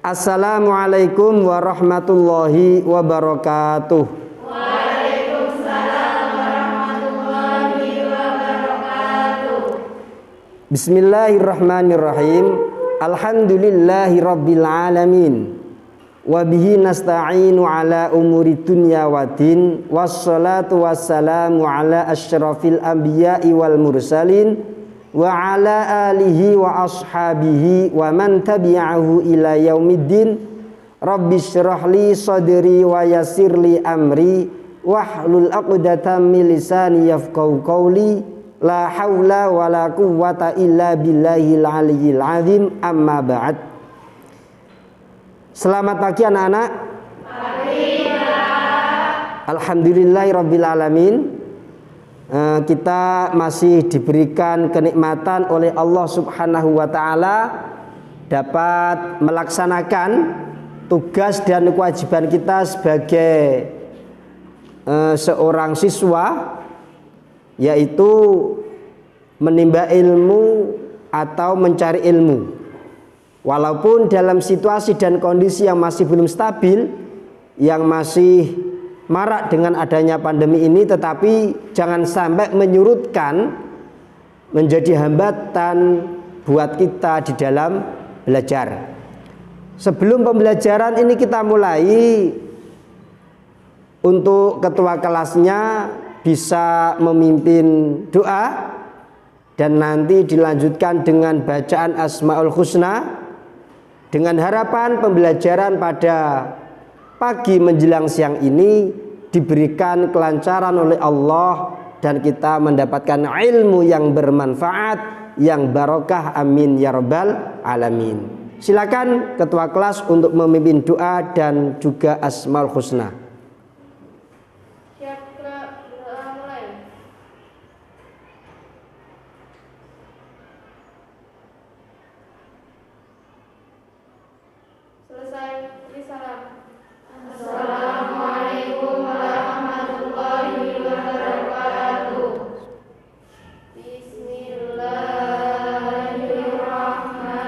Assalamualaikum warahmatullahi wabarakatuh. Waalaikumsalam warahmatullahi wabarakatuh. Bismillahirrahmanirrahim. Alhamdulillahi rabbil alamin. Wabihi nasta'inu ala umuri dunya waddin. Wassalatu wassalamu ala asyrafil anbiya'i wal mursalin wa ala alihi wa ashabihi wa man tabi'ahu ila yaumiddin. Rabbi syrah li sadri wa yassir li amri wahlul 'uqdatam min lisani yafqahu qawli. La haula wa la quwwata illa billahil aliyyil azim. Amma ba'd. Selamat pagi anak-anak. Alhamdulillahi rabbil alamin. Kita masih diberikan kenikmatan oleh Allah Subhanahu wa ta'ala dapat melaksanakan tugas dan kewajiban kita sebagai seorang siswa, yaitu menimba ilmu atau mencari ilmu. Walaupun dalam situasi dan kondisi yang masih belum stabil, yang masih marak dengan adanya pandemi ini, tetapi jangan sampai menyurutkan, menjadi hambatan buat kita di dalam belajar. Sebelum pembelajaran ini kita mulai, untuk ketua kelasnya bisa memimpin doa dan nanti dilanjutkan dengan bacaan Asmaul Husna, dengan harapan pembelajaran pada pagi menjelang siang ini diberikan kelancaran oleh Allah dan kita mendapatkan ilmu yang bermanfaat, yang barokah, amin ya rabbal alamin. Silakan ketua kelas untuk memimpin doa dan juga Asmaul Husna. Siap, doa mulai. Selesai, beri salam. Assalamualaikum warahmatullahi wabarakatuh. Bismillahirrahmanirrahim.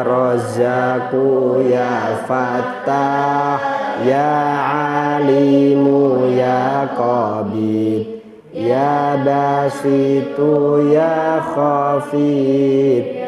Razzaku ya Fattah, ya Alimu ya Qabid, ya Basitu ya Khafid.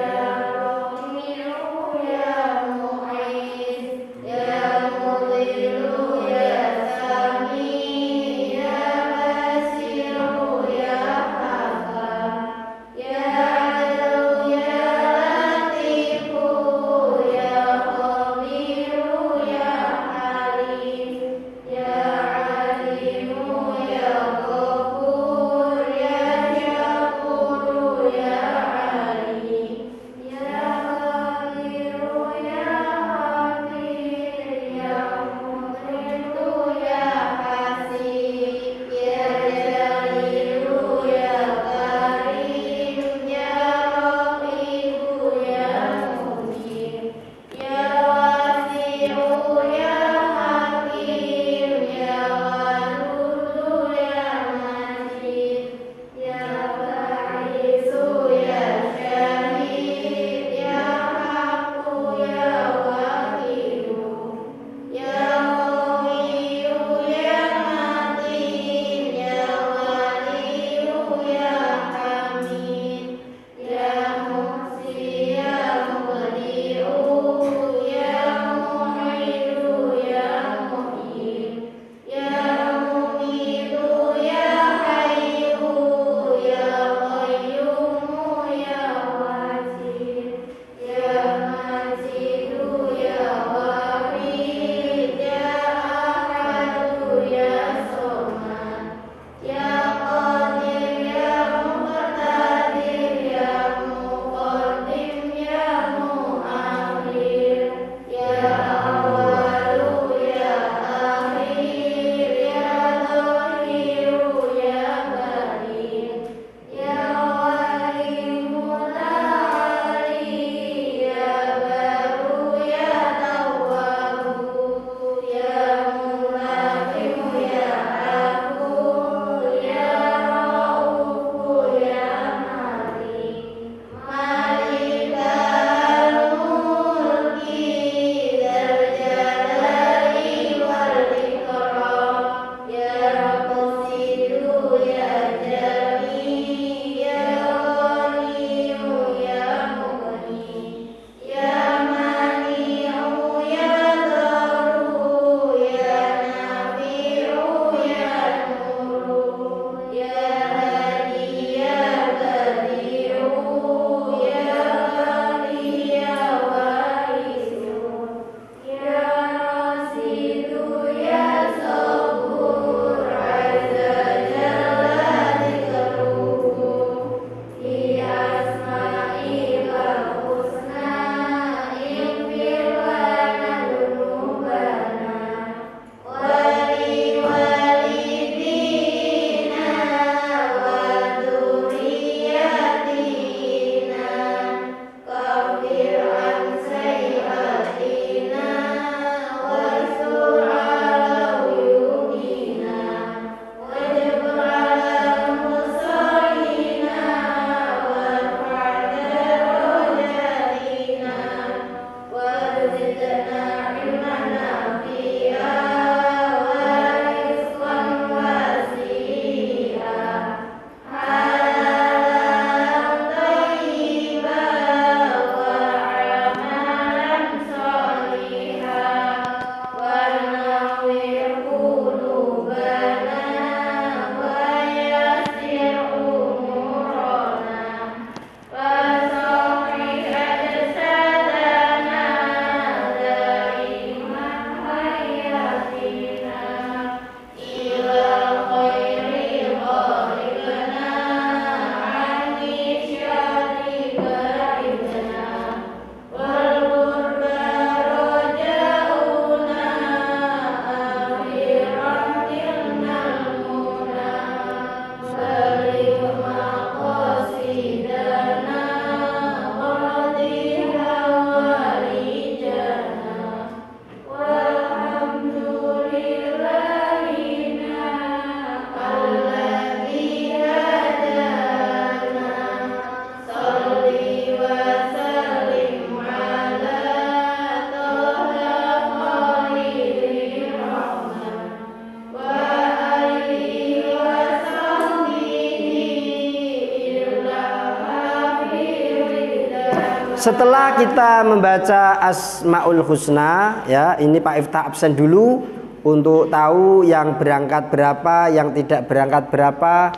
Setelah kita membaca Asmaul Husna, ya, ini Pak Iftah absen dulu untuk tahu yang berangkat berapa, yang tidak berangkat berapa.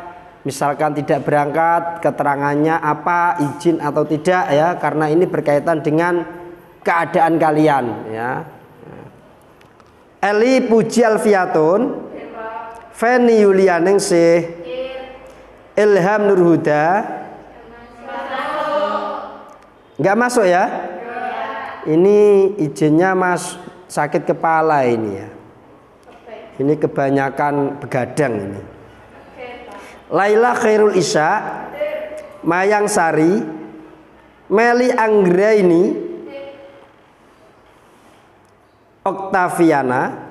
Misalkan tidak berangkat, keterangannya apa, izin atau tidak, ya, karena ini berkaitan dengan keadaan kalian, ya. Eli Puji Alfiatun, Feni Yulianingsih, Ilham Nurhuda. Enggak masuk ya? Ini izinnya mas sakit kepala ini ya. Ini kebanyakan begadang ini. Laila Khairul Isya, Mayang Sari, Meli Anggraini, Oktaviana,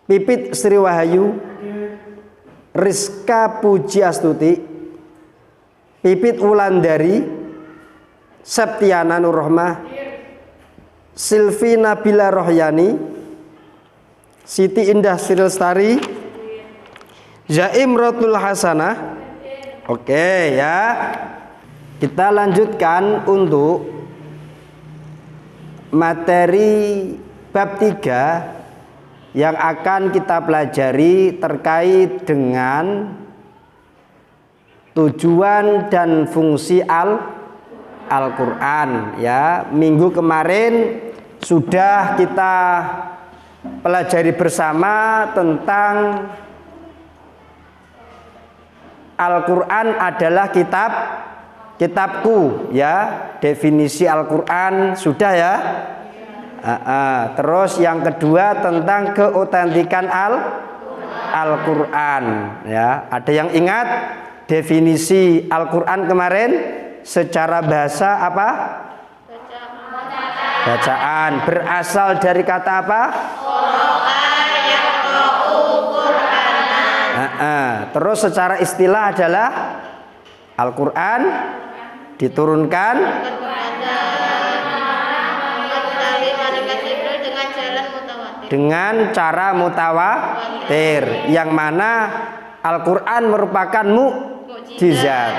Pipit Sri Wahayu, Rizka Puji Astuti, Pipit Wulandari, Septiana Nurrohmah, Silvi Nabila Rohyani, Siti Indah Sirilstari, Zaim Rotul Hasanah. Oke ya. Kita lanjutkan untuk materi bab 3 yang akan kita pelajari terkait dengan tujuan dan fungsi Al-Quran, ya. Minggu kemarin sudah kita pelajari bersama tentang Al-Quran adalah kitabku, ya. Definisi Al-Quran sudah ya. Terus yang kedua tentang keotentikan Al-Quran, ya. Ada yang ingat definisi Al-Quran kemarin? Secara bahasa apa? Bacaan. Berasal dari kata apa? Terus secara istilah adalah Al-Quran diturunkan dengan cara mutawatir, yang mana Al-Quran merupakan mukjizat.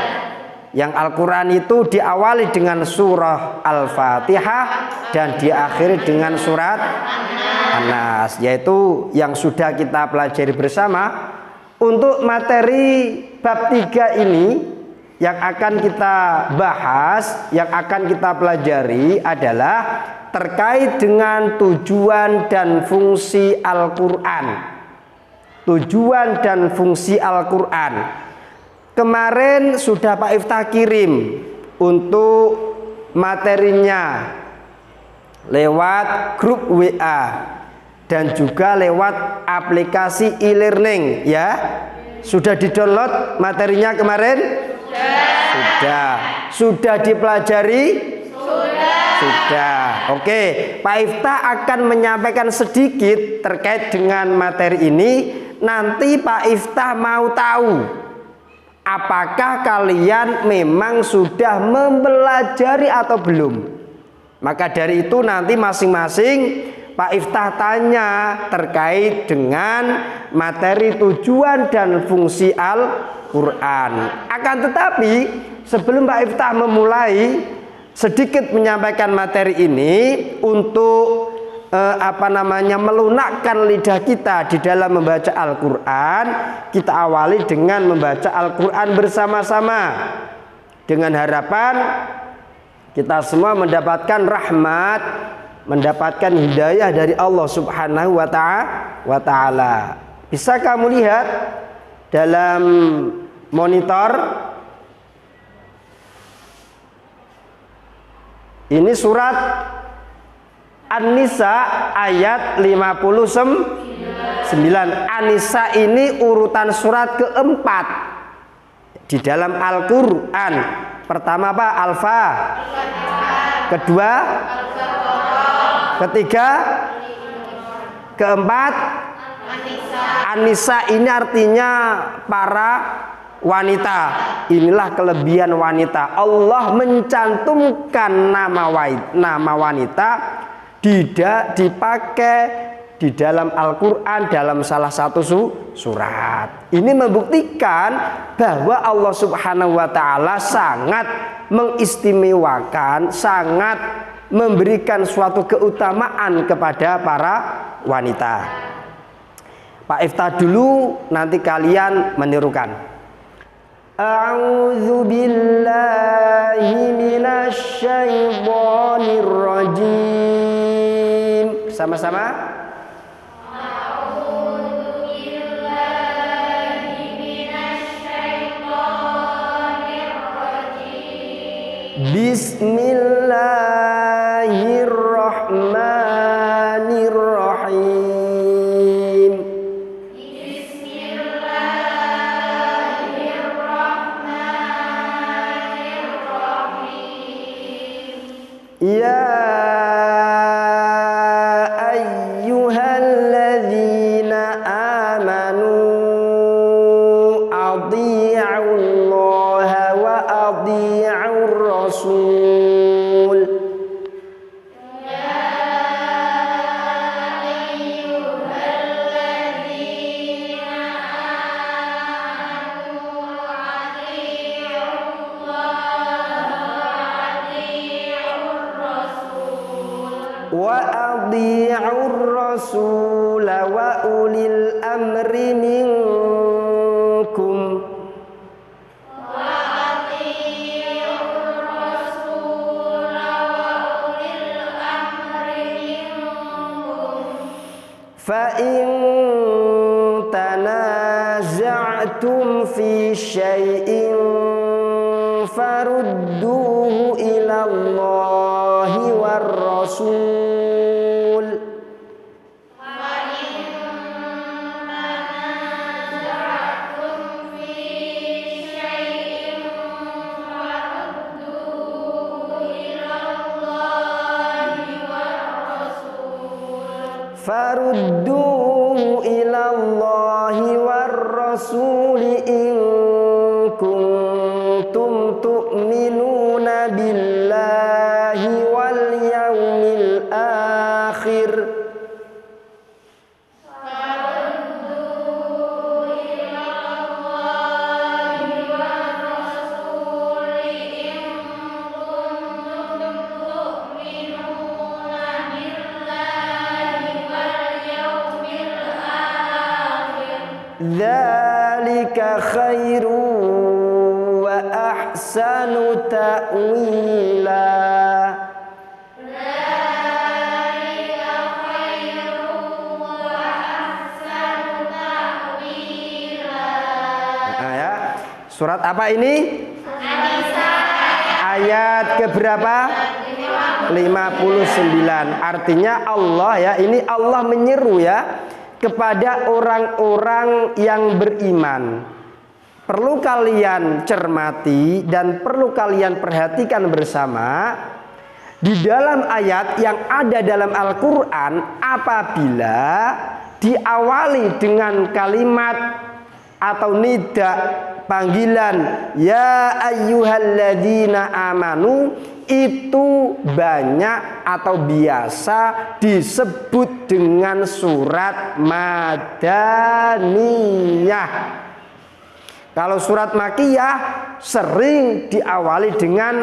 Yang Al-Quran itu diawali dengan surah Al-Fatihah dan diakhiri dengan surat An-Nas, yaitu yang sudah kita pelajari bersama. Untuk materi bab 3 ini yang akan kita bahas, yang akan kita pelajari adalah terkait dengan tujuan dan fungsi Al-Quran. Tujuan dan fungsi Al-Quran. Kemarin sudah Pak Iftah kirim untuk materinya lewat grup WA dan juga lewat aplikasi e-learning, ya. Sudah di-download materinya kemarin? Sudah dipelajari? Sudah. Oke, Pak Iftah akan menyampaikan sedikit terkait dengan materi ini. Nanti Pak Iftah mau tahu apakah kalian memang sudah mempelajari atau belum. Maka dari itu nanti masing-masing Pak Iftah tanya terkait dengan materi tujuan dan fungsi Al-Quran. Akan tetapi sebelum Pak Iftah memulai sedikit menyampaikan materi ini untuk melunakkan lidah kita di dalam membaca Al-Quran, kita awali dengan membaca Al-Quran bersama-sama dengan harapan kita semua mendapatkan rahmat, mendapatkan hidayah dari Allah Subhanahu wa ta'ala. Bisa kamu lihat dalam monitor ini surat An-Nisa ayat 59. An-Nisa ini urutan surat keempat di dalam Al-Quran. Pertama apa? Alfa. Kedua? Ketiga? Keempat? An-Nisa ini artinya para wanita. Inilah kelebihan wanita. Allah mencantumkan nama wanita dipakai di dalam Al-Quran dalam salah satu surat. Ini membuktikan bahwa Allah Subhanahu wa taala sangat mengistimewakan, sangat memberikan suatu keutamaan kepada para wanita. Pak Iftah dulu, nanti kalian menirukan. A'udzu billahi minasy syaithanir rajim. Sama-sama. Bismillahirrahmanirrahim. Ya ayyuhalladzina amanu adhi'ullaha wa adhi'ur rasul. Wa adhi'ur rasul wa ulil amri minkum. Fa in tanaza'tum fi syai'in farudduhu ila Allahi war rasul. Farudduhu ilallahi war rasuli in kuntum tu'minuna billahi wal yawmil akhir. Dzalika khairu wa ahsanu ta'wila. Nah, ya. Surat apa ini? Ayat keberapa? 59. Artinya Allah ya, ini Allah menyeru ya kepada orang-orang yang beriman. Perlu kalian cermati dan perlu kalian perhatikan bersama. Di dalam ayat yang ada dalam Al-Quran, apabila diawali dengan kalimat atau nida panggilan ya ayyuhalladzina amanu, itu banyak atau biasa disebut dengan surat Madaniyah. Kalau surat Makkiyah sering diawali dengan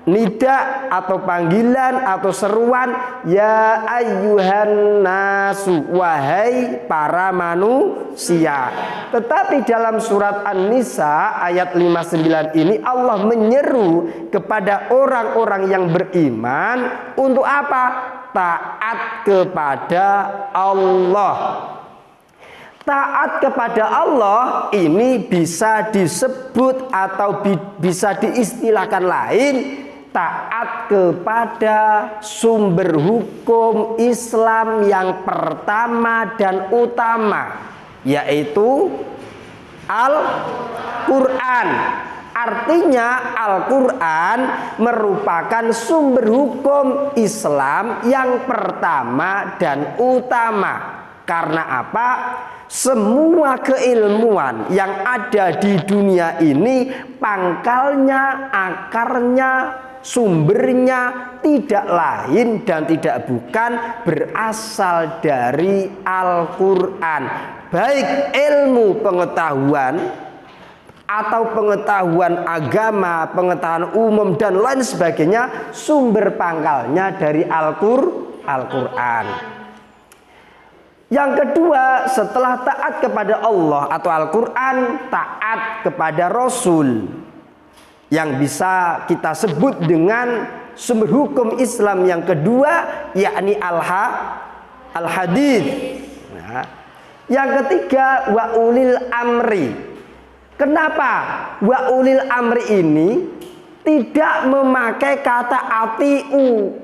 nida atau panggilan atau seruan ya ayyuhan nasu, wahai para manusia. Tetapi dalam surat An-Nisa ayat 59 ini Allah menyeru kepada orang-orang yang beriman untuk apa? Taat kepada Allah. Taat kepada Allah ini bisa disebut atau bisa diistilahkan lain taat kepada sumber hukum Islam yang pertama dan utama, yaitu Al-Quran. Artinya Al-Quran merupakan sumber hukum Islam yang pertama dan utama. Karena apa? Semua keilmuan yang ada di dunia ini pangkalnya, akarnya, sumbernya tidak lain dan tidak bukan berasal dari Al-Quran. Baik ilmu pengetahuan atau pengetahuan agama, pengetahuan umum dan lain sebagainya, sumber pangkalnya dari Al-Quran. Yang kedua, setelah taat kepada Allah atau Al-Quran, taat kepada Rasul, yang bisa kita sebut dengan sumber hukum Islam yang kedua, yakni al-hadis. Nah, yang ketiga, wa ulil amri. Kenapa wa ulil amri ini tidak memakai kata atiu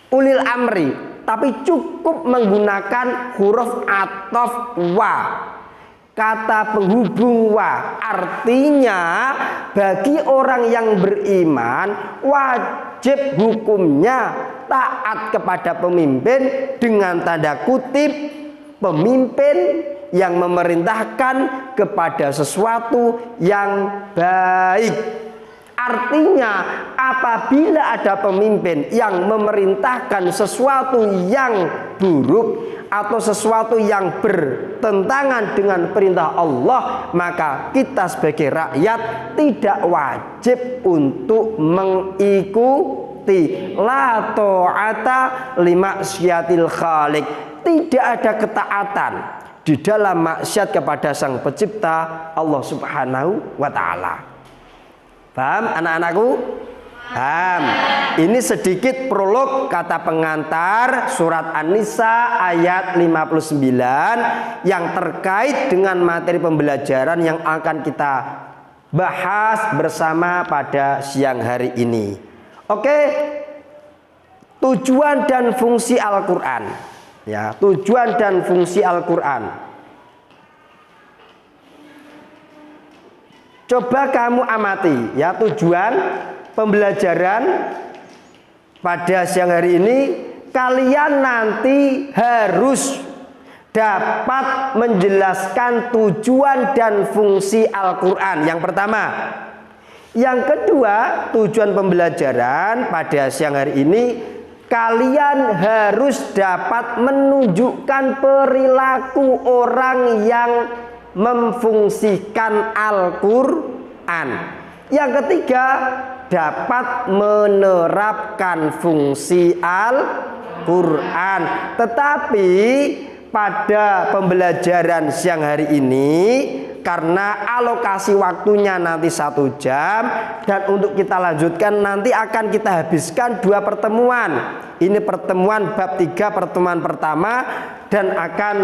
ulil amri, tapi cukup menggunakan huruf ataf wa, kata penghubung wa. Artinya bagi orang yang beriman wajib hukumnya taat kepada pemimpin, dengan tanda kutip pemimpin yang memerintahkan kepada sesuatu yang baik. Artinya apabila ada pemimpin yang memerintahkan sesuatu yang buruk atau sesuatu yang bertentangan dengan perintah Allah, maka kita sebagai rakyat tidak wajib untuk mengikuti. La ta'ata li maksiatil khaliq. Tidak ada ketaatan di dalam maksiat kepada Sang Pencipta Allah Subhanahu wa taala. Paham anak-anakku? Paham. Ini sedikit prolog kata pengantar surat An-Nisa ayat 59 yang terkait dengan materi pembelajaran yang akan kita bahas bersama pada siang hari ini. Oke. Tujuan dan fungsi Al-Qur'an. Ya, tujuan dan fungsi Al-Quran. Coba kamu amati ya, tujuan pembelajaran pada siang hari ini, kalian nanti harus dapat menjelaskan tujuan dan fungsi Al-Quran. Yang pertama. Yang kedua, tujuan pembelajaran pada siang hari ini, kalian harus dapat menunjukkan perilaku orang yang memfungsikan Al-Quran. Yang ketiga, dapat menerapkan fungsi Al-Quran. Tetapi pada pembelajaran siang hari ini, karena alokasi waktunya nanti 1 jam, dan untuk kita lanjutkan nanti akan kita habiskan 2 pertemuan. Ini pertemuan bab 3 pertemuan pertama, dan akan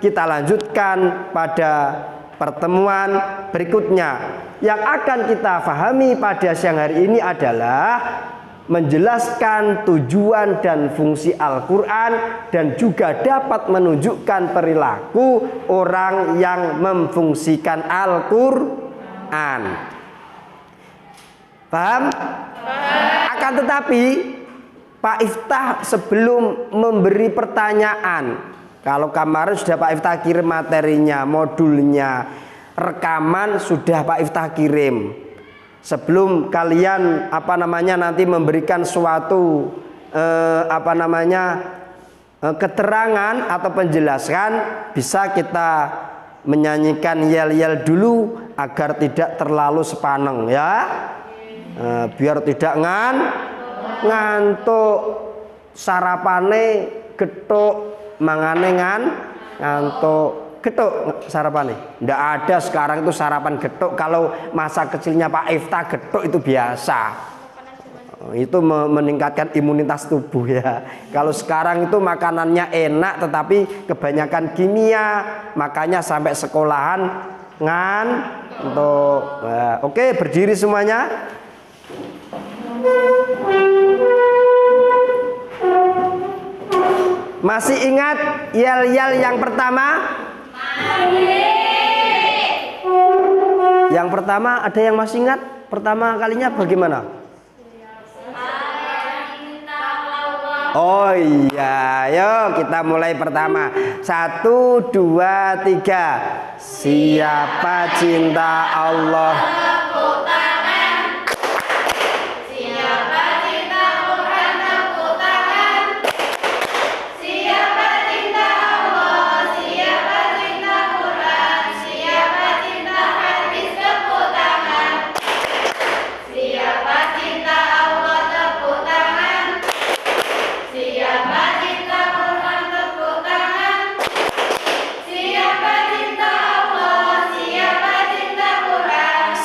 kita lanjutkan pada pertemuan berikutnya. Yang akan kita pahami pada siang hari ini adalah menjelaskan tujuan dan fungsi Al-Quran, dan juga dapat menunjukkan perilaku orang yang memfungsikan Al-Quran. Paham? Akan tetapi Pak Iftah sebelum memberi pertanyaan, kalau kemarin sudah Pak Iftah kirim materinya, modulnya, rekaman sudah Pak Iftah kirim. Sebelum kalian nanti memberikan suatu keterangan atau penjelasan, bisa kita menyanyikan yel-yel dulu agar tidak terlalu sepaneng ya, biar tidak ngantuk. Sarapane getuk, mangane ngantuk. Getuk sarapane. Ndak ada sekarang itu sarapan getuk. Kalau masa kecilnya Pak Iftah, getuk itu biasa. Itu meningkatkan imunitas tubuh ya. Kalau sekarang itu makanannya enak tetapi kebanyakan kimia, makanya sampai sekolahan ngantuk. Nah, oke, berdiri semuanya. Masih ingat yel-yel yang pertama? Yang pertama, ada yang masih ingat? Pertama kalinya bagaimana? Oh iya, ayo kita mulai pertama. 1, 2, 3. Siapa cinta Allah? Siapa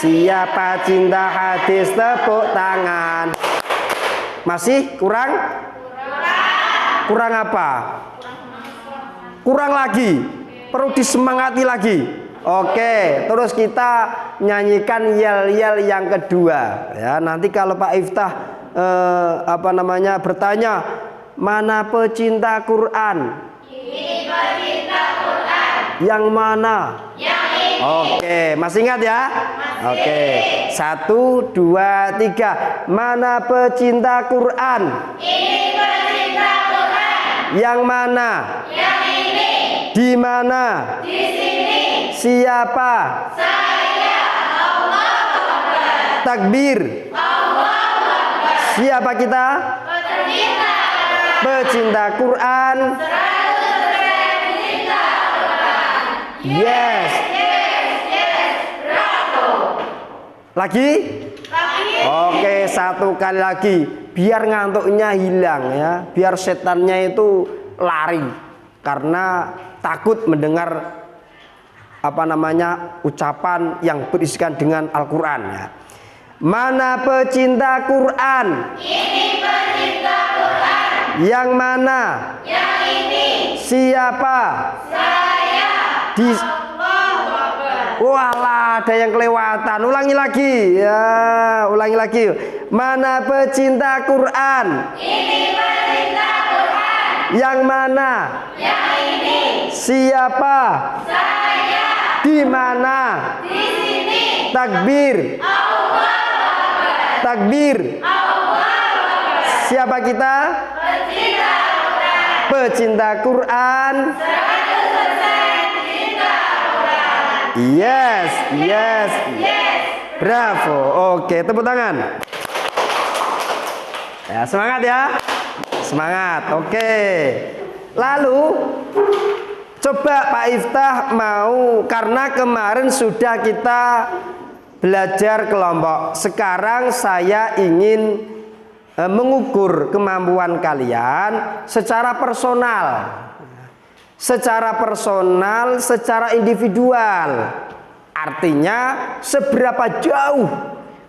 Siapa cinta hadis tepuk tangan. Masih kurang? Kurang apa? Kurang lagi. Perlu disemangati lagi. Oke, terus kita nyanyikan yel-yel yang kedua. Ya, nanti kalau Pak Iftah bertanya, mana pecinta Quran? Ini pecinta Quran. Yang mana? Yang ini. Oke, masih ingat ya? Oke, 1, 2, 3. Mana pecinta Quran? Ini pecinta Quran. Yang mana? Yang ini. Di mana? Di sini. Siapa? Saya. Allahu Akbar. Takbir. Allahu Akbar. Siapa kita? Pecinta Quran. Pecinta Quran. 100% cinta Quran. Yes. Bravo. Lagi? Lagi. Oke, 1 kali lagi. Biar ngantuknya hilang ya. Biar setannya itu lari. Karena takut mendengar ucapan yang berisikan dengan Al-Quran ya. Mana pecinta Quran? Ini pecinta Quran. Yang mana? Yang ini. Siapa? Saya. Di Allahu Akbar. Walah, ada yang kelewatan. Ulangi lagi ya, ulangi lagi. Mana pecinta Quran? Ini pecinta Quran. Yang mana? Yang ini. Siapa? Saya. Di mana? Di sini. Takbir. Allahu Akbar. Takbir. Allahu Akbar. Siapa kita? Pecinta Quran. Pecinta Quran. 100% cinta Quran. Yes, yes. Yes. Bravo. Oke, tepuk tangan. Ya, semangat ya. Semangat. Oke. Lalu coba Pak Iftah mau, karena kemarin sudah kita belajar kelompok. Sekarang saya ingin mengukur kemampuan kalian secara personal. Secara personal, secara individual. Artinya seberapa jauh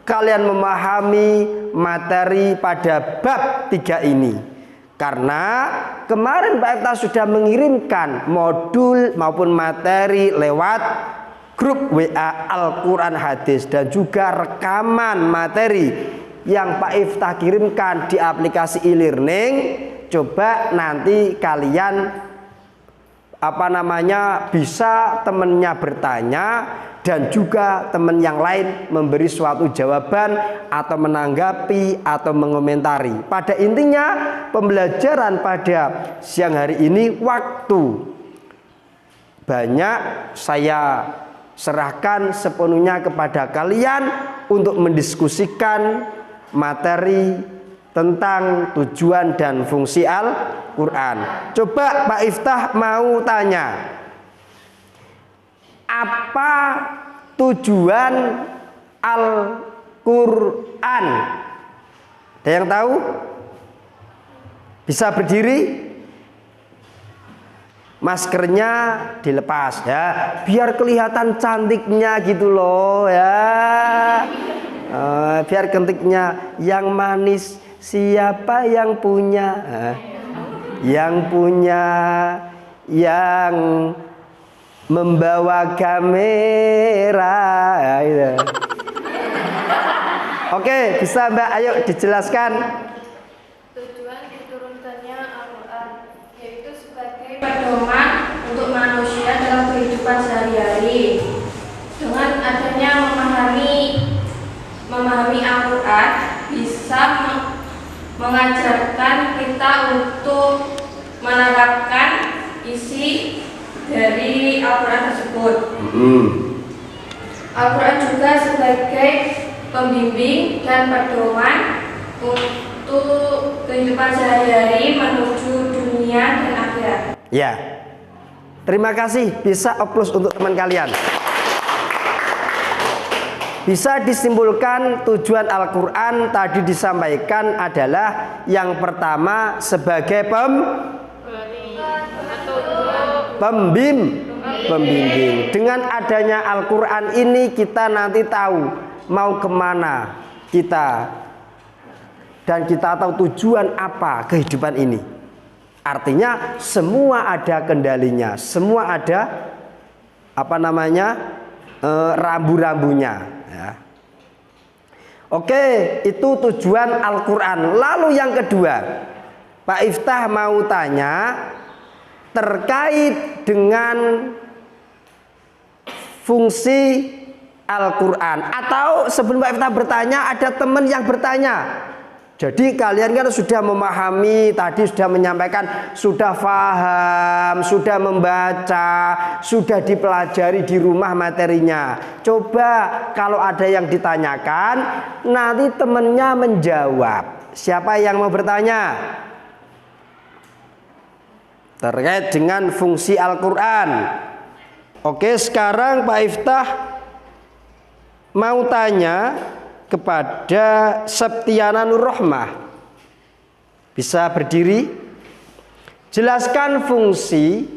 kalian memahami materi pada bab 3 ini. Karena kemarin Pak Iftah sudah mengirimkan modul maupun materi lewat grup WA Al-Quran Hadis dan juga rekaman materi yang Pak Iftah kirimkan di aplikasi e-learning. Coba nanti kalian bisa temennya bertanya dan juga teman yang lain memberi suatu jawaban atau menanggapi atau mengomentari. Pada intinya pembelajaran pada siang hari ini waktu banyak saya serahkan sepenuhnya kepada kalian untuk mendiskusikan materi tentang tujuan dan fungsi Al-Quran. Coba Pak Iftah mau tanya, apa tujuan Al-Quran? Ada yang tahu? Bisa berdiri? Maskernya dilepas ya, biar kelihatan cantiknya gitu loh ya. Biar cantiknya. Yang manis siapa yang punya? Yang punya, yang membawa kamera. Oke, bisa Mbak, ayo dijelaskan. Tujuan diturunkannya Al-Quran yaitu sebagai pedoman untuk manusia dalam kehidupan sehari-hari. Dengan adanya memahami Al-Quran bisa mengajarkan kita untuk menerapkan isi dari Al-Quran tersebut. Al-Quran juga sebagai pembimbing dan pedoman untuk kehidupan sehari-hari menuju dunia dan akhirat. Ya, terima kasih. Bisa applause untuk teman kalian. Bisa disimpulkan tujuan Al-Quran tadi disampaikan adalah yang pertama sebagai pembimbing. Dengan adanya Al-Quran ini kita nanti tahu mau kemana kita dan kita tahu tujuan apa kehidupan ini. Artinya semua ada kendalinya, semua ada rambu-rambunya ya. Oke, itu tujuan Al-Quran. Lalu yang kedua, Pak Iftah mau tanya terkait dengan fungsi Al-Quran. Atau sebelum Pak Iftah bertanya, ada teman yang bertanya. Jadi kalian kan sudah memahami, tadi sudah menyampaikan, sudah paham, sudah membaca, sudah dipelajari di rumah materinya. Coba kalau ada yang ditanyakan, nanti temennya menjawab. Siapa yang mau bertanya? Terkait dengan fungsi Al-Quran. Oke, sekarang Pak Iftah mau tanya kepada Septiana Nur Rohmah. Bisa berdiri? Jelaskan fungsi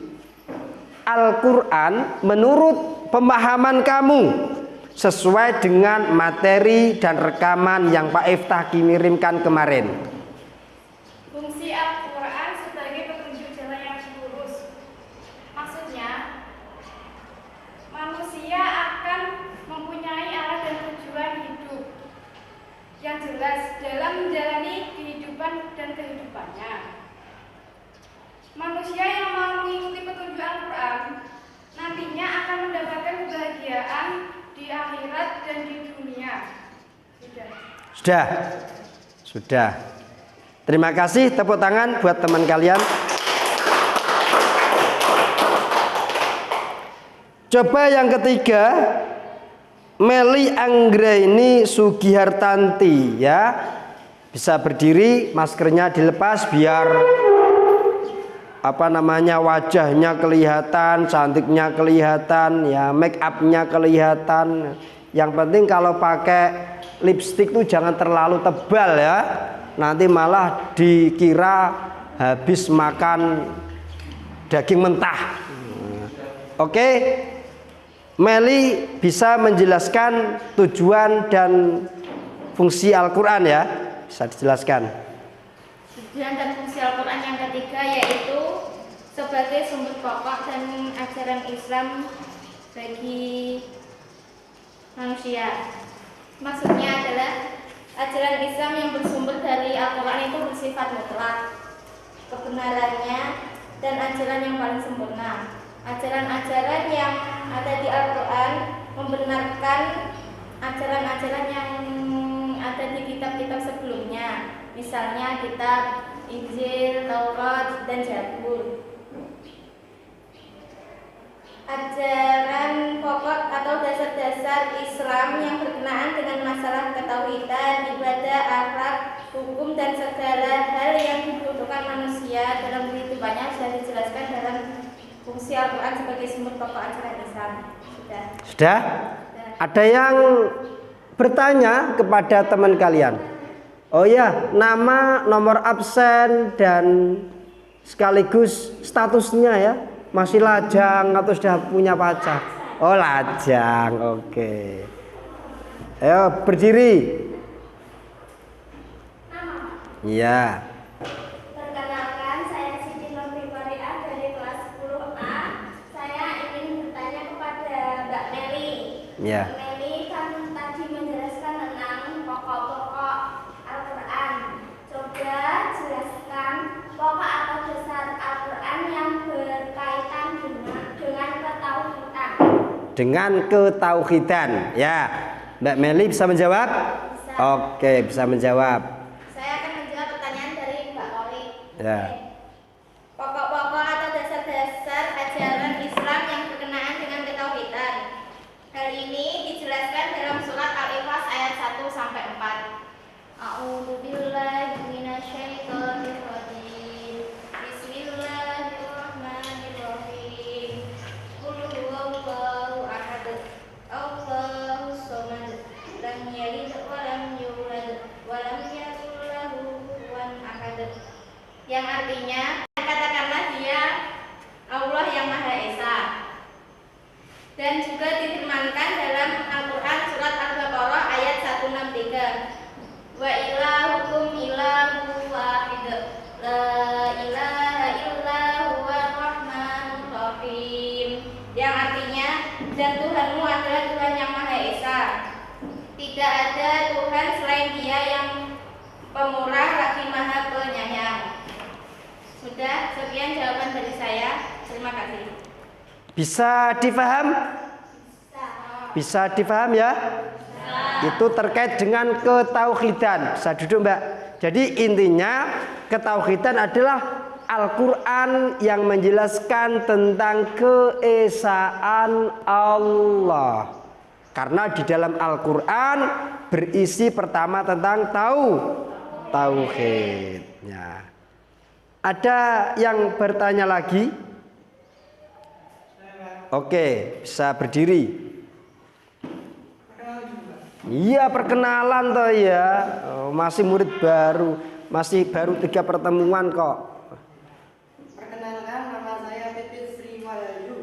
Al-Quran menurut pemahaman kamu sesuai dengan materi dan rekaman yang Pak Iftah kirimkan kemarin. Fungsi Al-Quran sebagai petunjuk jalan yang lurus. Maksudnya, manusia akan mempunyai arah dan tujuan hidup yang jelas dalam menjalani kehidupan dan kehidupannya. Manusia yang mau mengikuti petunjuk Al-Quran nantinya akan mendapatkan kebahagiaan di akhirat dan di dunia. Sudah. Terima kasih, tepuk tangan buat teman kalian. Coba yang ketiga, Meli Anggraini Sugihartanti ya. Bisa berdiri, maskernya dilepas biar wajahnya kelihatan, cantiknya kelihatan, ya make upnya kelihatan. Yang penting kalau pakai lipstik tuh jangan terlalu tebal ya. Nanti malah dikira habis makan daging mentah. Oke. Meli bisa menjelaskan tujuan dan fungsi Al-Quran ya. Bisa dijelaskan. Tujuan dan fungsi Al-Quran yang ketiga yaitu sebagai sumber pokok dan ajaran Islam bagi manusia. Maksudnya adalah ajaran Islam yang bersumber dari Al-Quran itu bersifat mutlak kebenarannya dan ajaran yang paling sempurna. Ajaran-ajaran yang ada di Al-Quran membenarkan ajaran-ajaran yang ada di kitab-kitab sebelumnya, misalnya kitab Injil, Taurat, dan Zabur. Ajaran pokok atau dasar-dasar Islam yang berkenaan dengan masalah ketauhidan, ibadah, akhlak, hukum, dan segala hal yang dibutuhkan manusia dalam kehidupannya sudah dijelaskan dalam fungsi Al-Quran sebagai sumber pokok ajaran Islam. Sudah? Ada yang bertanya kepada teman kalian? Oh ya, nama, nomor absen, dan sekaligus statusnya ya. Masih lajang atau sudah punya pacar? Oh lajang, oke. Ayo berdiri. Iya. Perkenalkan, saya Siti Nurfi Fariah dari kelas 10A. Saya ingin bertanya kepada Mbak Meli. Iya. Mbak Meli kan tadi menjelaskan tentang pokok-pokok Al-Quran. Coba jelaskan pokok atau dasar Al-Quran yang berkaitan dengan ketauhidan. Dengan ketauhidan, ya. Mbak Meli bisa menjawab? Bisa. Oke, bisa menjawab. Saya akan menjawab pertanyaan dari Mbak Oli. Ya. Pokok-pokok atau dasar-dasar ajaran Islam yang berkenaan dengan ketauhidan. Hal ini dijelaskan dalam surat Al-Ikhlas ayat 1 sampai 4. A'udzubillahi minasyaitonir rajim. Bismillahirrahmanirrahim. Qul huwallahu ahad. Allahus samad. Lam yalid wa lam yulad wa lam yakul lahu kufuwan ahad. Yang artinya Tuhan selain Dia yang pemurah lagi Maha Penyayang. Sudah, sekian jawaban dari saya. Terima kasih. Bisa difaham? Bisa difaham ya? Itu terkait dengan ketauhidan. Bisa duduk Mbak. Jadi intinya ketauhidan adalah Al-Quran yang menjelaskan tentang keesaan Allah. Karena di dalam Al-Quran berisi pertama tentang tauhid. Ya. Ada yang bertanya lagi? Oke, bisa berdiri. Iya, perkenalan toh ya. Oh, masih murid baru, masih baru 3 pertemuan kok. Perkenalkan, nama saya Pipit Sriwayu.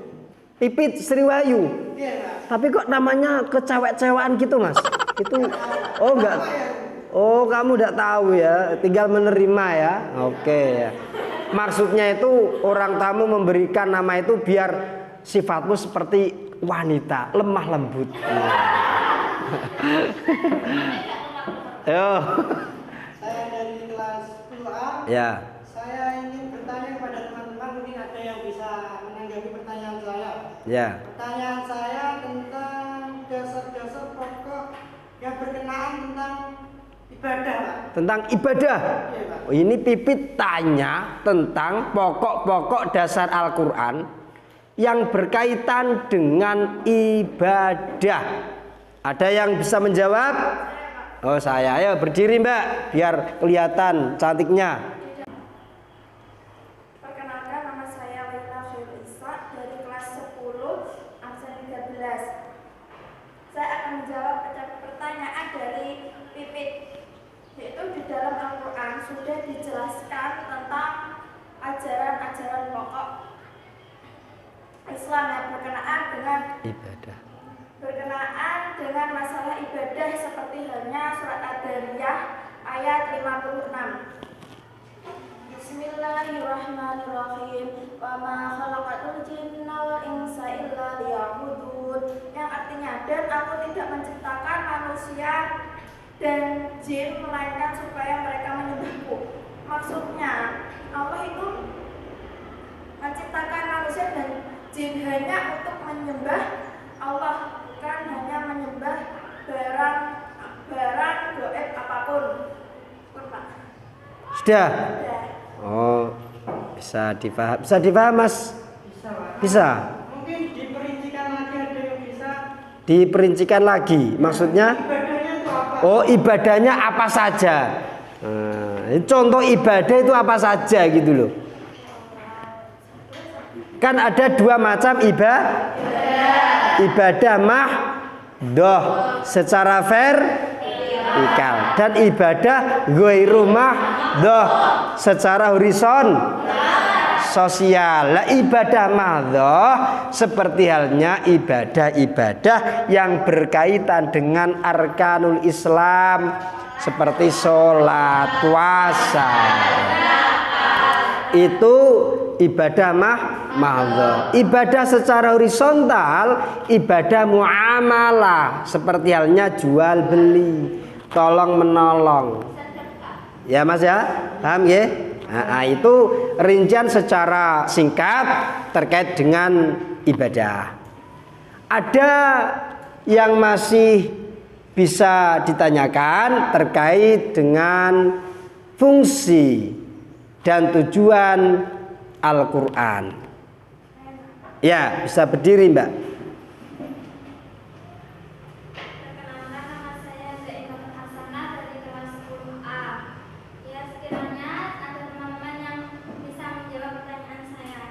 Pipit Sriwayu. Iya, Pak. Tapi kok namanya kecewek-cewekan gitu, Mas? Itu oh enggak. Oh, kamu udah tahu ya, tinggal menerima ya. Oke ya. Maksudnya itu orang tamu memberikan nama itu biar sifatmu seperti wanita, lemah lembut. Yo. Saya dari kelas 10A. Ya. Saya ingin bertanya kepada teman-teman, mungkin ada yang bisa menanggapi pertanyaan saya. Ya. Pertanyaan saya tentang dasar-dasar pokok yang berkenaan tentang ibadah, Pak. Tentang ibadah. Iya, Pak. Oh, ini Pipit tanya tentang pokok-pokok dasar Al-Quran yang berkaitan dengan ibadah. Ada yang bisa menjawab? Oh, saya. Ayo berdiri Mbak, biar kelihatan cantiknya. Perkenalkan, nama saya Laila Khairul Isa dari kelas 10 absen 13. Saya akan menjawab pertanyaan dari Pipit, yaitu di dalam Al-Quran sudah dijelaskan tentang ajaran-ajaran pokok Islam yang berkenaan dengan masalah ibadah, seperti halnya surat Ad-Dariyah ayat 56. Bismillahirrahmanirrahim. Wa ma khalaqatul jinna wal insa illa liya'budun. Yang artinya, dan aku tidak menciptakan manusia dan jin melainkan supaya mereka menyembahku. Maksudnya, Allah itu menciptakan manusia dan jin hanya untuk menyembah Allah, bukan hanya menyembah barang gaib apapun. Pak. Sudah? Oh, bisa difaham. Bisa difaham, Mas? Bisa, Pak. Bisa. Mungkin diperincikan lagi, ada yang bisa. Diperincikan lagi. Maksudnya? Ibadahnya itu apa? Oh, ibadahnya apa saja? Contoh ibadah itu apa saja gitu loh. Kan ada 2 macam ibadah mahdoh secara vertikal dan ibadah ghairu mahdoh secara sosial. Lah, ibadah mahdoh seperti halnya ibadah-ibadah yang berkaitan dengan arkanul Islam seperti sholat, puasa. Itu ibadah mahdoh. Ibadah secara horizontal, ibadah muamalah seperti halnya jual beli, tolong menolong. Ya Mas ya, paham ya? Nah, itu rincian secara singkat terkait dengan ibadah. Ada yang masih bisa ditanyakan terkait dengan fungsi dan tujuan Al-Quran. Ya, bisa berdiri Mbak. Perkenalkan, nama saya Zainal Hasanah dari kelas 10A. Ya, sekiranya ada teman-teman yang bisa menjawab pertanyaan saya.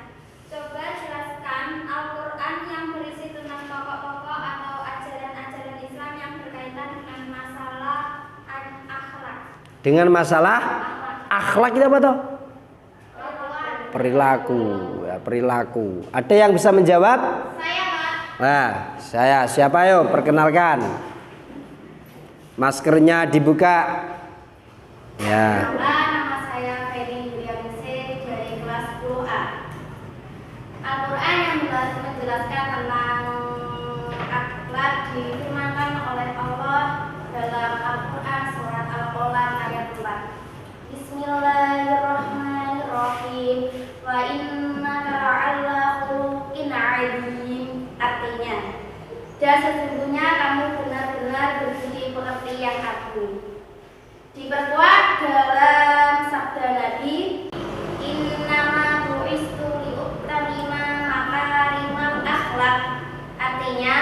Coba jelaskan Al-Quran yang berisi tentang pokok-pokok atau ajaran-ajaran Islam yang berkaitan dengan masalah akhlak. Dengan masalah akhlak itu apa toh? Perilaku, ya, perilaku. Ada yang bisa menjawab? Saya, Pak. Nah, saya siapa yo? Perkenalkan. Maskernya dibuka. Ya. Nama saya Feni Yulianese dari kelas 10A. Al-Quran yang menjelaskan tentang akhlak difirmankan oleh Allah dalam Al-Quran dan sesungguhnya kamu benar-benar berbudi pekerti yang agung. Diperkuat dalam sabda Nabi, innama bu'istu liutamima makarimal akhlak. Artinya,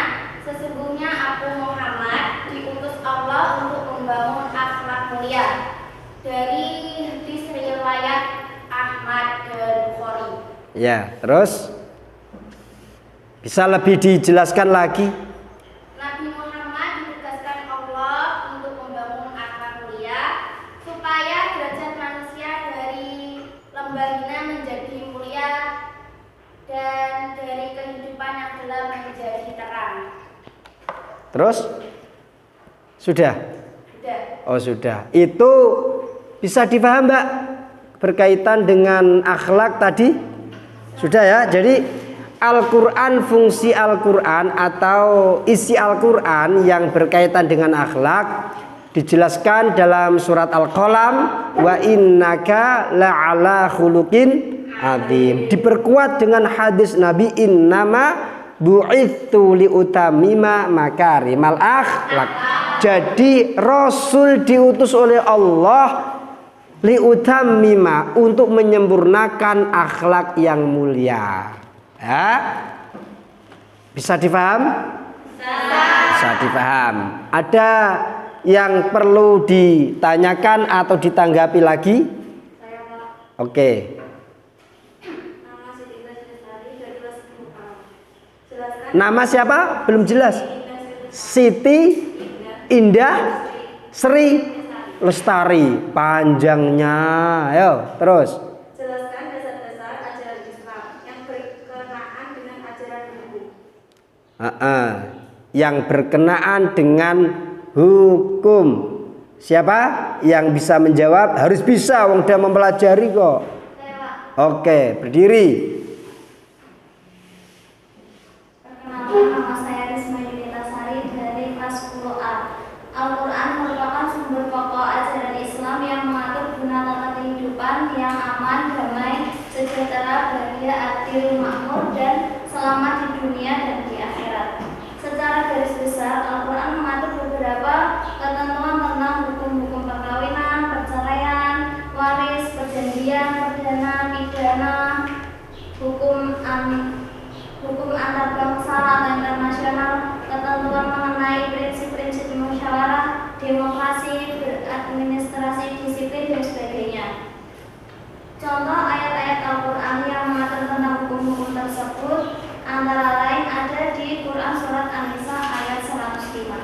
sesungguhnya aku Muhammad diutus Allah untuk membangun akhlak mulia. Dari hadis riwayat Ahmad dan Bukhari. Ya, terus bisa lebih dijelaskan lagi? Nabi Muhammad ditugaskan Allah untuk membangun akhlak mulia supaya derajat manusia dari lembah hina menjadi mulia dan dari kehidupan yang gelap menjadi terang. Terus? Sudah? Sudah. Oh sudah. Itu bisa dipaham Mbak? Berkaitan dengan akhlak tadi? Sudah ya? Jadi Al-Quran, fungsi Al-Quran atau isi Al-Quran yang berkaitan dengan akhlak dijelaskan dalam surat Al-Qalam, wa innaka la'ala khuluqin azim. Diperkuat dengan hadis Nabi, innama bu'ithu liutamima makarimal akhlak. Jadi Rasul diutus oleh Allah liutamima, untuk menyempurnakan akhlak yang mulia. Ya? Bisa dipaham? Bisa dipaham. Ada yang perlu ditanyakan atau ditanggapi lagi? Oke. Nama siapa? Belum jelas. Siti Indah Sri Lestari. Panjangnya. Ayo, terus. Jelaskan dasar-dasar ajaran Islam yang berkenaan dengan ajaran hukum. Yang berkenaan dengan hukum. Siapa yang bisa menjawab? Harus bisa, wong dia mempelajari kok. Oke, berdiri. Perkenalkan, nama saya Risma Yunita Sari dari kelas 10A. Al-Quran merupakan sumber pokok ajaran Islam yang mengatur guna tata kehidupan yang aman, damai, sejahtera, bahagia, adil, makmur, dan selamat di dunia dan di akhirat. Secara garis besar, Al-Quran mengatur beberapa ketentuan tentang hukum-hukum perkawinan, perceraian, waris, perjanjian, perdana, pidana, hukum antar bangsa atau internasional, ketentuan mengenai prinsip-prinsip musyawarah, demokrasi, beradministrasi, disiplin, dan sebagainya. Contoh ayat-ayat Al-Quran yang mengatur tentang hukum-hukum tersebut antara lain ada di Quran Surat An-Nisa ayat 105.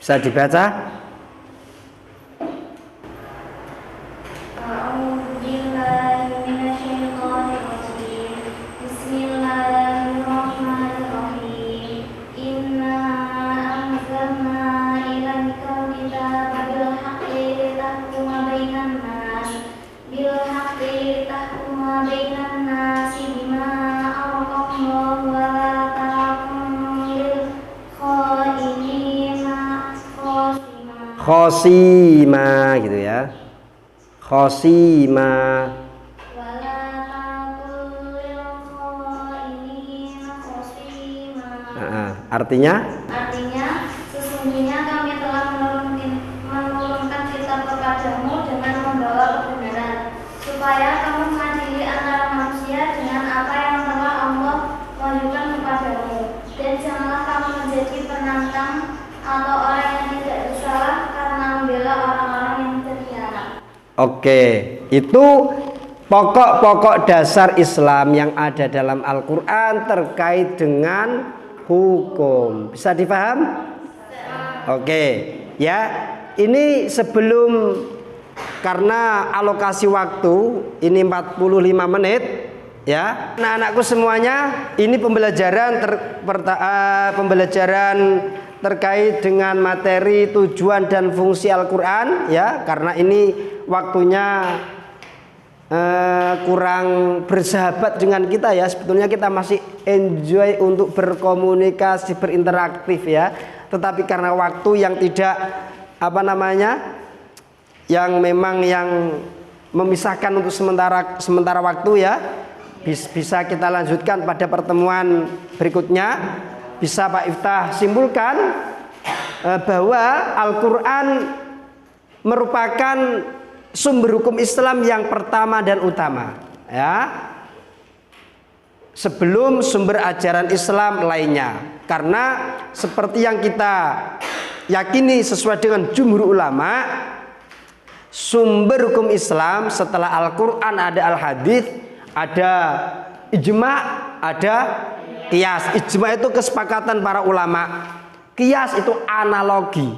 Bisa dibaca? Bismillahirrahmanirrahim. Inna anzalna ilaika kitaba bil haqqi litahkuma bainan nas bima araqallahu wa la takun lil khainina Khosima gitu ya. Khosima. Artinya? Artinya, sesungguhnya kami telah menurunkan kitab kepadamu dengan membawa kebenaran, supaya kamu mengadili antara manusia dengan apa yang telah Allah wahyukan kepadamu. Dan janganlah kamu menjadi penantang atau orang yang tidak bersalah karena membela orang-orang yang berkhianat. Oke, itu pokok-pokok dasar Islam yang ada dalam Al-Quran terkait dengan hukum. Bisa dipaham? Oke, ya. Ini sebelum, karena alokasi waktu ini 45 menit, ya. Anak-anakku semuanya, ini pembelajaran terkait dengan materi tujuan dan fungsi Al-Quran, ya. Karena ini waktunya kurang bersahabat dengan kita ya. Sebetulnya kita masih enjoy untuk berkomunikasi, berinteraktif ya. Tetapi karena waktu yang tidak yang memang yang memisahkan untuk sementara waktu ya, bisa kita lanjutkan pada pertemuan berikutnya. bisa Pak Iftah simpulkan bahwa Al-Quran merupakan sumber hukum Islam yang pertama dan utama, ya, sebelum sumber ajaran Islam lainnya. Karena seperti yang kita yakini sesuai dengan jumhur ulama, sumber hukum Islam setelah Al-Quran ada Al-Hadis, ada ijma, ada qiyas. Ijma itu kesepakatan para ulama, qiyas itu analogi,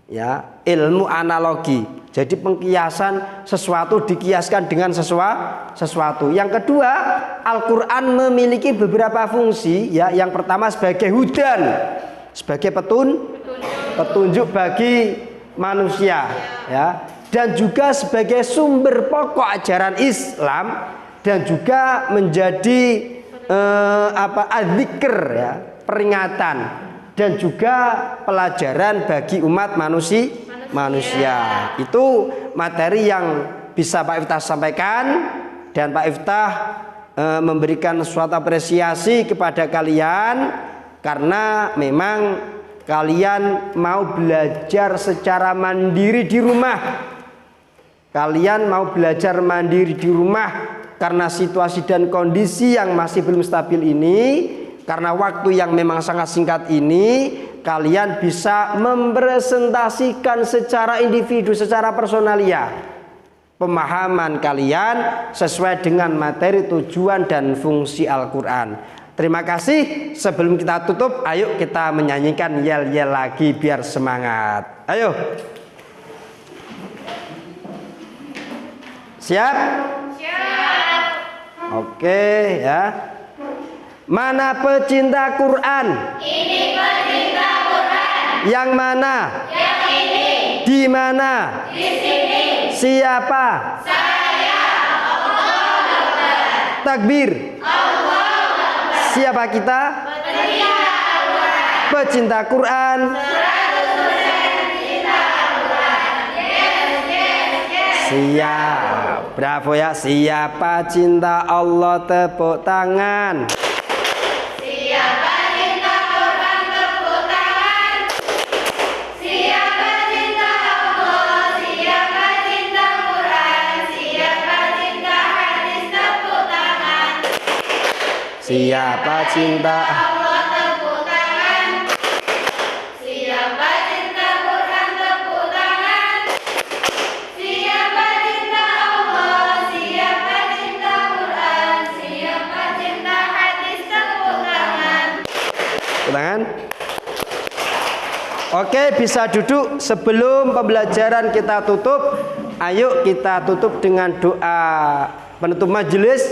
ya, ilmu analogi. Jadi pengkiasan sesuatu dikiaskan dengan sesuatu. Yang kedua, Al-Quran memiliki beberapa fungsi, ya. Yang pertama sebagai hudan, sebagai petunjuk bagi manusia, ya, dan juga sebagai sumber pokok ajaran Islam, dan juga menjadi adzikr, ya, peringatan, dan juga pelajaran bagi umat manusia. Itu materi yang bisa Pak Iftah sampaikan, dan Pak Iftah memberikan suatu apresiasi kepada kalian karena memang kalian mau belajar secara mandiri di rumah. Kalian mau belajar mandiri di rumah karena situasi dan kondisi yang masih belum stabil ini, karena waktu yang memang sangat singkat ini, kalian bisa mempresentasikan secara individu, secara personalia pemahaman kalian sesuai dengan materi, tujuan, dan fungsi Al-Quran. Terima kasih. Sebelum kita tutup, ayo kita menyanyikan yel-yel lagi biar semangat. Ayo. Siap? Siap. Oke, ya. Mana pecinta Quran? Ini pecinta Quran. Yang mana? Yang ini. Di mana? Di sini. Siapa? Saya. Allah. Takbir. Allah. Siapa kita? Pecinta Quran. 100% cinta Al-Quran. Yes. Siap. Bravo ya. Siapa cinta Allah, tepuk tangan. Siapa cinta Quran, tepuk tangan. Siapa cinta Allah, siapa cinta Quran, siapa cinta hadis, tepuk tangan. Siapa cinta Allah, tepuk tangan. Siapa cinta Quran, tepuk tangan. Siapa cinta Allah, siapa cinta Quran, siapa cinta hadis, tepuk tangan. tangan? Oke, bisa duduk. Sebelum pembelajaran kita tutup, ayo kita tutup dengan doa penutup majelis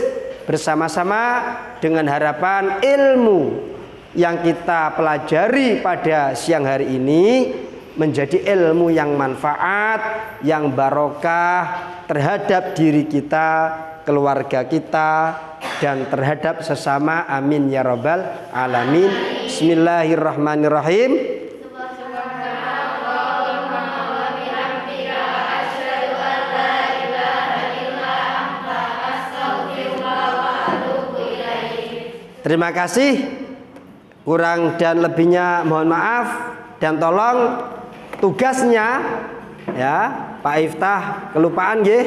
bersama-sama dengan harapan ilmu yang kita pelajari pada siang hari ini menjadi ilmu yang manfaat, yang barokah terhadap diri kita, keluarga kita, dan terhadap sesama. Amin ya rabbal alamin. Bismillahirrahmanirrahim. Terima kasih. Kurang dan lebihnya mohon maaf, dan tolong tugasnya, ya Pak Iftah kelupaan nggih.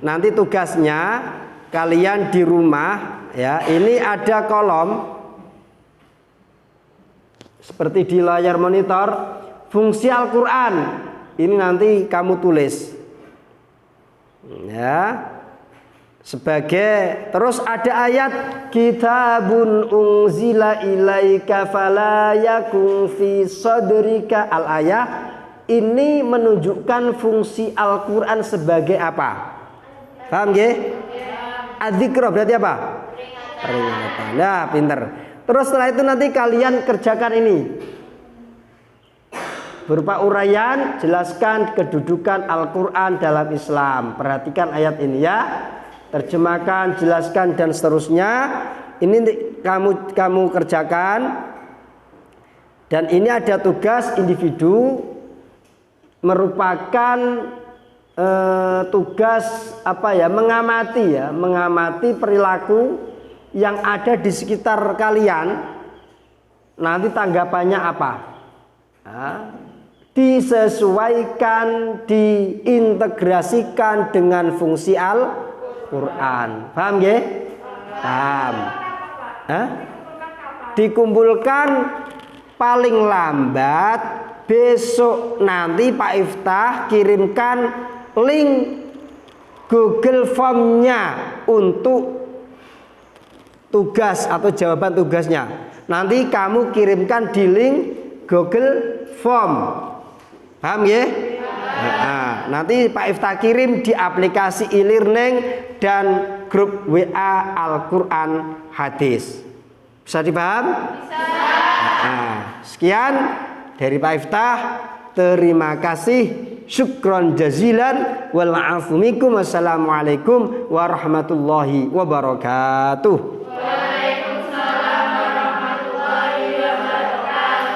Nanti tugasnya kalian di rumah, ya, ini ada kolom seperti di layar monitor, fungsi Al-Quran. Ini nanti kamu tulis, ya. Sebagai, terus ada ayat kitabun unzila ilaika fala yakun fi sadrika al-ayah. Ini menunjukkan fungsi Al-Quran sebagai apa? Paham nggih? Adzikra berarti apa? Peringatan. Nah, pinter. Terus setelah itu nanti kalian kerjakan ini berupa uraian, jelaskan kedudukan Al-Quran dalam Islam. Perhatikan ayat ini ya. Terjemahkan, jelaskan, dan seterusnya. Ini kamu kerjakan. Dan ini ada tugas individu, merupakan tugas apa ya? Mengamati perilaku yang ada di sekitar kalian. Nanti tanggapannya apa? Nah, disesuaikan, diintegrasikan dengan fungsi Al-Quran. Paham ya? Paham. Dikumpulkan paling lambat besok nanti Pak Iftah kirimkan link Google Form-nya untuk tugas atau jawaban tugasnya. Nanti kamu kirimkan di link Google Form. Paham ya? Nah, nanti Pak Iftah kirim di aplikasi e-learning dan grup WA Al-Quran Hadis. Bisa dipaham? Bisa. Nah, sekian dari Pak Iftah. Terima kasih. Syukron jazilan. Wal afu minkum. Wassalamualaikum warahmatullahi wabarakatuh.